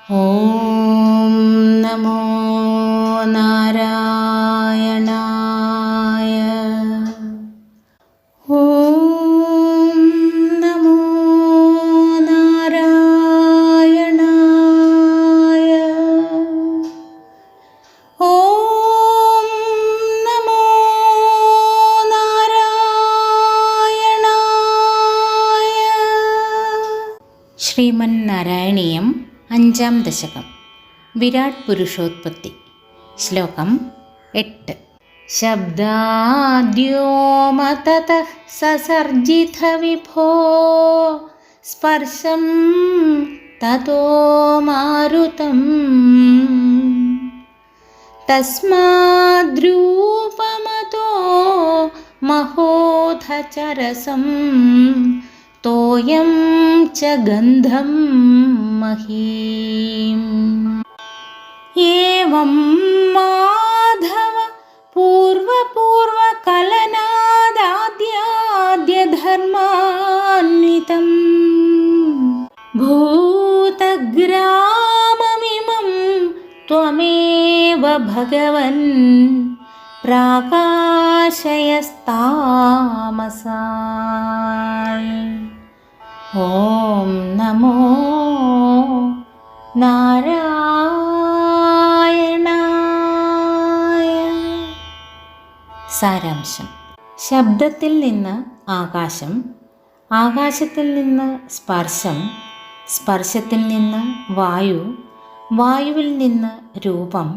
ഓം നമോ നാരായണായ. ഓം നമോ നാരായണായ. ഓം നമോ നാരായണായ. ശ്രീമന്നാരായണീയം 5-ാം ദശകം. വിരാട് പുരുഷോത്പത്തി. ശ്ലോകം 8. ശബ്ദാദ്യോ മതതഃ സസർജിത വിഭോ സ്പർശം തതോ മാരുതം തസ്മാദ്രൂപമതോ മഹോധചരസം തോയം ച ഗന്ധം മഹീം. ഏവം മാധവ പൂർവപൂർവകലനാദാദ്യാദ്യധർമാന്വിതം ഭൂതഗ്രാമമിമം ത്വമേവ ഭഗവൻ പ്രാകാശയസ്താമസാൻ. ഓം നമോ നാരായണായ. സാരാംശം. ശബ്ദത്തിൽ നിന്ന് ആകാശം, ആകാശത്തിൽ നിന്ന് സ്പർശം, സ്പർശത്തിൽ നിന്ന് വായു, വായുവിൽ നിന്ന് രൂപം,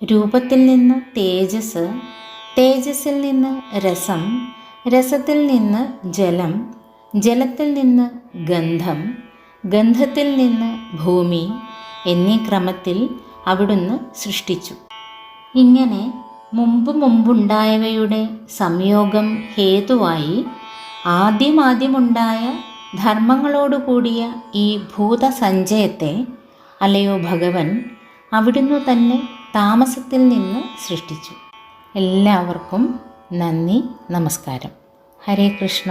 രൂപത്തിൽ നിന്ന് തേജസ്, തേജസ്സിൽ നിന്ന് രസം, രസത്തിൽ നിന്ന് ജലം, ജലത്തിൽ നിന്ന് ഗന്ധം, ഗന്ധത്തിൽ നിന്ന് ഭൂമി എന്നീ ക്രമത്തിൽ അവിടുന്ന് സൃഷ്ടിച്ചു. ഇങ്ങനെ മുമ്പുണ്ടായവയുടെ സംയോഗം ഹേതുവായി ആദ്യമുണ്ടായ ധർമ്മങ്ങളോടുകൂടിയ ഈ ഭൂതസഞ്ചയത്തെ അല്ലയോ ഭഗവൻ അവിടുന്ന് തന്നെ താമസത്തിൽ നിന്ന് സൃഷ്ടിച്ചു. എല്ലാവർക്കും നന്ദി, നമസ്കാരം. ഹരേ കൃഷ്ണ.